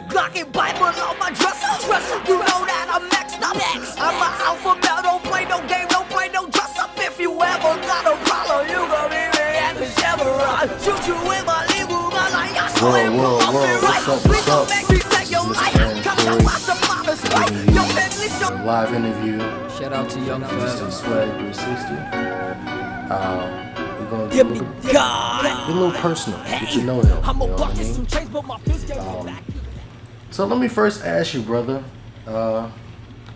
Blocking Bible on my dresser. You know that I'm next up. I'm an alpha male, don't play no game, don't play no dress up. If you ever got a problem, you gon' be me at the Chevron. Shoot you with my legal gun like I saw it. What's up? Live interview. Shout out to Young Mr. Swagg 360. We're gonna DEMI-GOD. get a little personal, get to know him. You know what I mean? So let me first ask you, brother.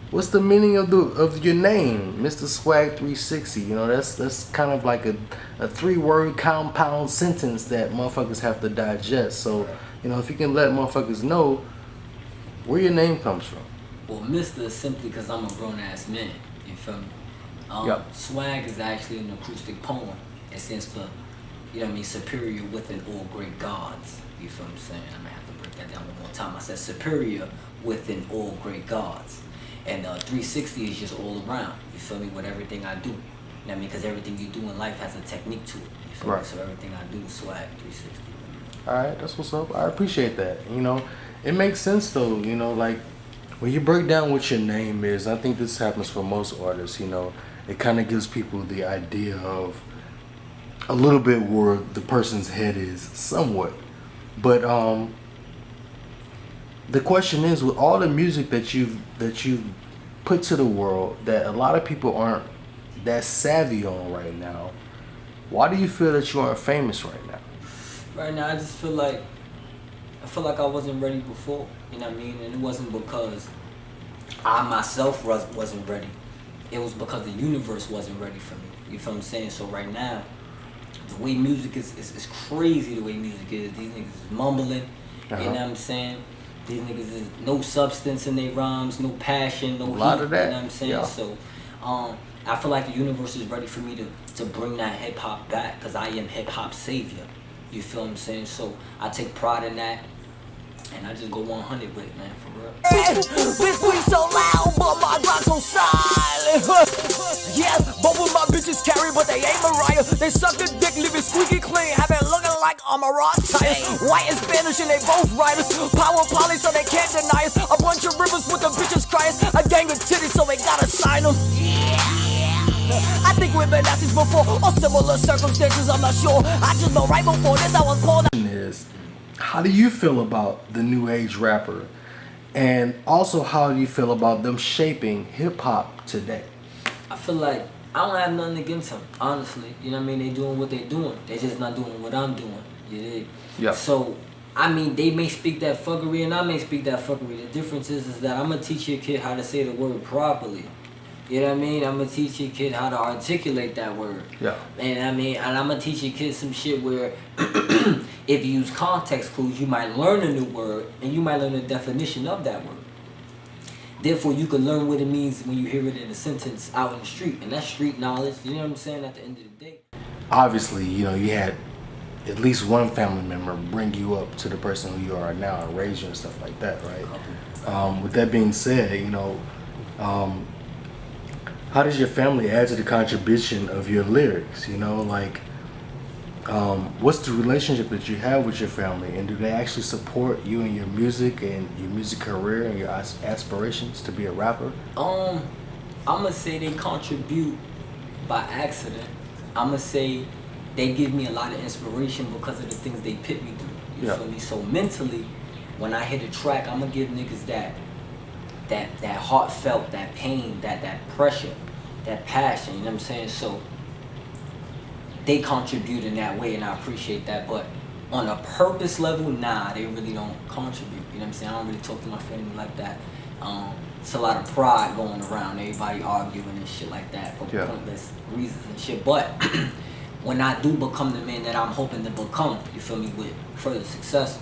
What's the meaning of your name, Mr. Swagg 360? You know, that's kind of like a 3-word compound sentence that motherfuckers have to digest. So, you know, if you can let motherfuckers know where your name comes from. Well, Mr. is simply because I'm a grown-ass man. You feel me? Swagg is actually an acoustic poem. It stands for, you know what I mean, superior within all great gods. You feel what I'm saying? I'm going to have to break that down one more time. I said superior within all great gods. And 360 is just all around. You feel me? With everything I do. You know what I mean? Because everything you do in life has a technique to it. You feel me? So everything I do is Swagg 360. Alright, that's what's up. I appreciate that. You know, it makes sense though, you know, like when you break down what your name is, I think this happens for most artists, you know, it kind of gives people the idea of a little bit where the person's head is somewhat. But the question is, with all the music that you've put to the world that a lot of people aren't that savvy on right now, why do you feel that you aren't famous right now? Right now, I just feel like I wasn't ready before. You know what I mean? And it wasn't because I myself wasn't ready. It was because the universe wasn't ready for me. You feel what I'm saying? So right now, the way music is crazy. The way music is, these niggas is mumbling. You know what I'm saying? These niggas is no substance in their rhymes, no passion, no heat. A lot of that. You know what I'm saying? Yeah. So I feel like the universe is ready for me to bring that hip hop back, because I am hip hop savior. You feel what I'm saying? So I take pride in that, and I just go 100 with it, man, for real. This week so loud, but my rhymes so silent. Yeah, both of my bitches carry, but they ain't Mariah. They suck the dick, living squeaky clean, have it looking like Amarat tires. White and Spanish, and they both writers. Power poly, so they can't deny us. A bunch of rivers with the bitches crying. A gang of titties, so they gotta sign them. I think we've been at this before, or similar circumstances, I'm not sure. I just know right before this I was born. How do you feel about the new age rapper? And also, how do you feel about them shaping hip hop today? I feel like I don't have nothing against them, honestly. You know what I mean? They doing what they doing. They just not doing what I'm doing. You dig? Yeah. So, I mean, they may speak that fuckery and I may speak that fuckery. The difference is that I'm gonna teach your kid how to say the word properly. You know what I mean? I'm gonna teach your kid how to articulate that word. Yeah. And I mean, and I'm gonna teach your kid some shit where if you use context clues, you might learn a new word and you might learn the definition of that word. Therefore, you can learn what it means when you hear it in a sentence out in the street. And that's street knowledge, you know what I'm saying, at the end of the day. Obviously, you know, you had at least one family member bring you up to the person who you are now and raise you and stuff like that, right? With that being said, you know, how does your family add to the contribution of your lyrics? You know, like, what's the relationship that you have with your family, and do they actually support you in your music and your music career and your aspirations to be a rapper? I'm gonna say they contribute by accident. I'm gonna say they give me a lot of inspiration because of the things they put me through. You feel me? So mentally, when I hit a track, I'm gonna give niggas that heartfelt, that pain, that pressure, that passion, you know what I'm saying? So they contribute in that way, and I appreciate that. But on a purpose level, nah, they really don't contribute. You know what I'm saying? I don't really talk to my family like that. It's a lot of pride going around, everybody arguing and shit like that for pointless reasons and shit. But when I do become the man that I'm hoping to become, you feel me, with further success,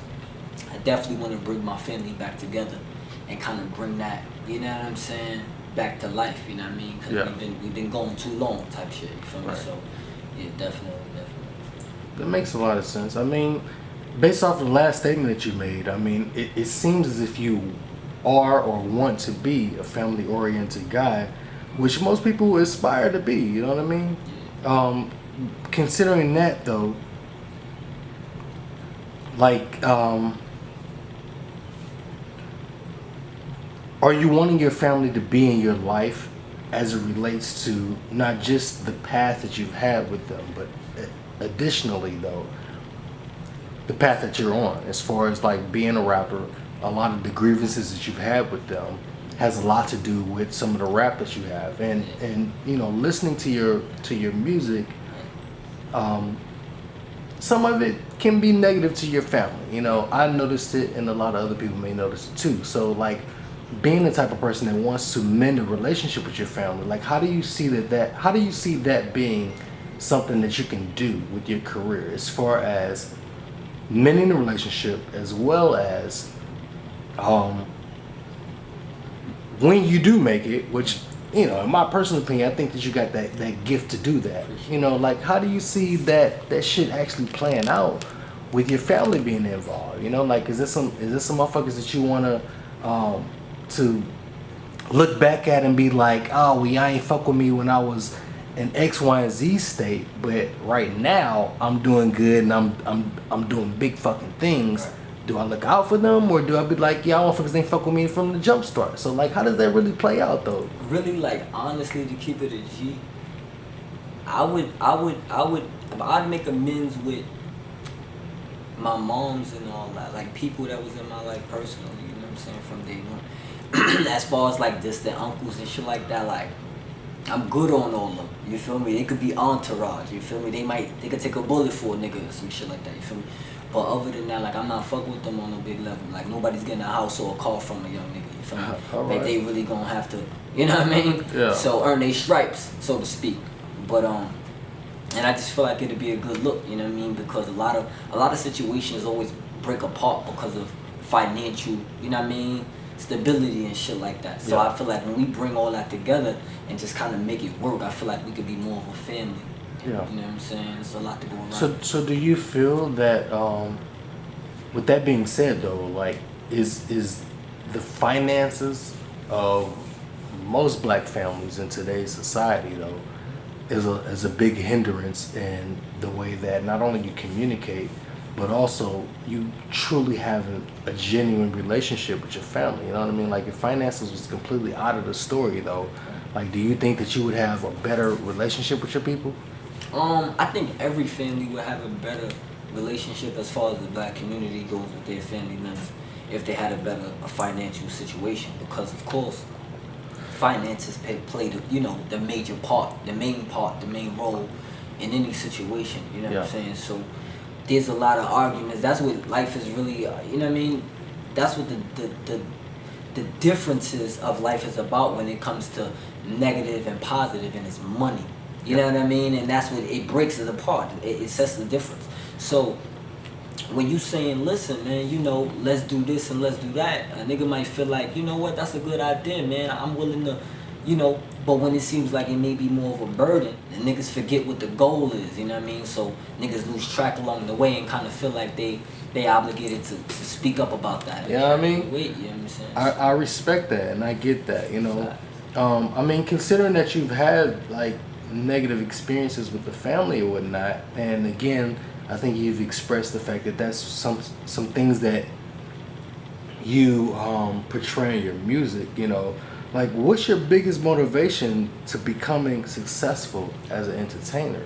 I definitely want to bring my family back together and kind of bring that, you know what I'm saying, back to life, you know what I mean? Because we've been going too long type shit, you feel me? So, yeah, definitely. That makes a lot of sense. I mean, based off the last statement that you made, I mean, it seems as if you are or want to be a family-oriented guy, which most people aspire to be, you know what I mean? Considering that, though, like, are you wanting your family to be in your life as it relates to not just the path that you've had with them, but additionally though, the path that you're on, as far as like being a rapper? A lot of the grievances that you've had with them has a lot to do with some of the rap that you have, and you know, listening to your music, some of it can be negative to your family. You know, I noticed it, and a lot of other people may notice it too. So like, being the type of person that wants to mend a relationship with your family, like, how do you see that being something that you can do with your career, as far as mending the relationship, as well as when you do make it, which, you know, in my personal opinion, I think that you got that gift to do that. You know, like, how do you see that shit actually playing out with your family being involved? You know, like, is this some motherfuckers that you wanna to look back at and be like, oh, well, y'all ain't fuck with me when I was in X, Y, and Z state, but right now I'm doing good and I'm doing big fucking things. Do I look out for them, or do I be like, y'all motherfuckers ain't fuck with me from the jump start? So like, how does that really play out though? Really, like, honestly, to keep it a G, I'd make amends with my moms and all that, like people that was in my life personally, you know what I'm saying, from day one. As far as like distant uncles and shit like that, like, I'm good on all of them, you feel me? They could be entourage, you feel me? They could take a bullet for a nigga or some shit like that, you feel me? But other than that, like, I'm not fucking with them on a big level. Like, nobody's getting a house or a car from a young nigga, you feel me? Like, they really gonna have to, you know what I mean? Yeah. So earn their stripes, so to speak. But and I just feel like it'd be a good look, you know what I mean? Because a lot of situations always break apart because of financial, you know what I mean, stability and shit like that. So I feel like when we bring all that together and just kind of make it work, I feel like we could be more of a family. Yeah. You know what I'm saying? It's a lot to go around. So do you feel that, with that being said though, like, is the finances of most black families in today's society though is a big hindrance in the way that not only you communicate, but also you truly have a genuine relationship with your family? You know what I mean? Like, if finances was completely out of the story though, like, do you think that you would have a better relationship with your people? I think every family would have a better relationship as far as the black community goes with their family members if they had a financial situation, because of course finances play the major part, the main role in any situation, you know what I'm saying? So there's a lot of arguments. That's what life is really, you know what I mean? That's what the differences of life is about when it comes to negative and positive, and it's money. You know what I mean? And that's what it breaks it apart. It sets the difference. So when you saying, listen, man, you know, let's do this and let's do that, a nigga might feel like, you know what, that's a good idea, man. I'm willing to, you know, but when it seems like it may be more of a burden, the niggas forget what the goal is, you know what I mean? So niggas lose track along the way and kind of feel like they obligated to speak up about that. You know what I mean? Wait, you know what I'm saying? I respect that, and I get that, you know. I mean, considering that you've had like negative experiences with the family or whatnot, and again, I think you've expressed the fact that that's some things that you portray in your music, you know. Like, what's your biggest motivation to becoming successful as an entertainer?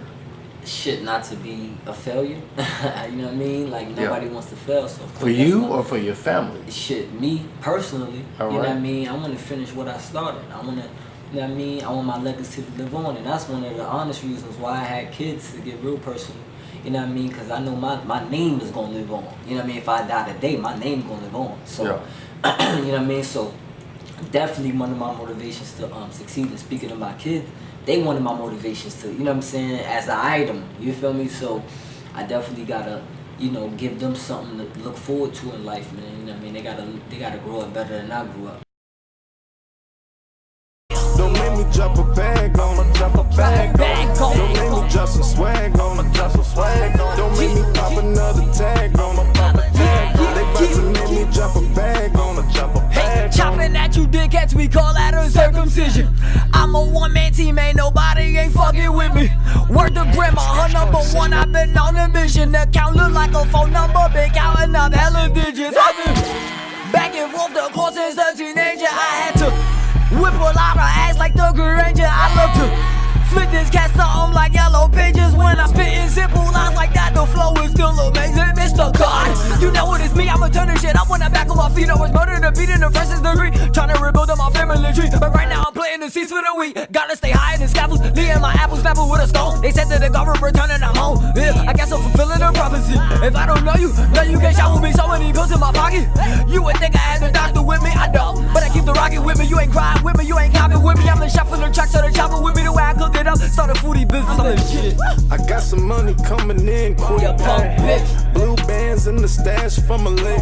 Shit, not to be a failure. You know what I mean? Like, nobody wants to fail. So for you or for your family? Shit, me personally. You know what I mean? I want to finish what I started. I want to, you know what I mean? I want my legacy to live on, and that's one of the honest reasons why I had kids, to get real personal. You know what I mean? Because I know my name is going to live on. You know what I mean? If I die today, my name's going to live on. So, you know what I mean? So, definitely one of my motivations to succeed. And speaking of my kids, they one of my motivations to, you know what I'm saying, as an item. You feel me? So, I definitely got to, you know, give them something to look forward to in life, man. You know what I mean? They gotta grow up better than I grew up. Don't make me drop a bag on me. Don't make me drop some swag on me. Don't make me pop another tag on me. They about to make me drop a bag on me. Hey, chopping at you dickheads, we call that a circumcision. I'm a one-man team, ain't nobody ain't fucking fucking with me. Word to grandma, her number one. I've been on a mission. The count look like a phone number. Been counting up hella digits. I've been back and forth the course since a teenager. I had to whip a lot of ass like the Green Ranger. I love to flip this cat something like yellow pages. When I spit in simple lines like that, the flow is still amazing. Mr. God, you know what it's me. I'ma turn this shit up when I'm back on my feet. I was murdered to beat in the first degree, trying to rebuild on my family tree. But right now I'm playing the seats for the week. Gotta stay higher than scaffolds. Leading my apples snapper with a stone. They said that the government returning, I'm home. Yeah, I guess I'm fulfilling the prophecy. If I don't know you, now you can shout with me. So many pills in my pocket. You would think I had the doctor with me. I don't, but I keep the rocket with me. You ain't crying with me, you ain't copping with me. I'm the chef for the track, so the chopper with me. The way I cook it up, start a foodie business. I'm the shit. I got some money coming in quick. You punk bitch. Blue bands in the stash from a lick.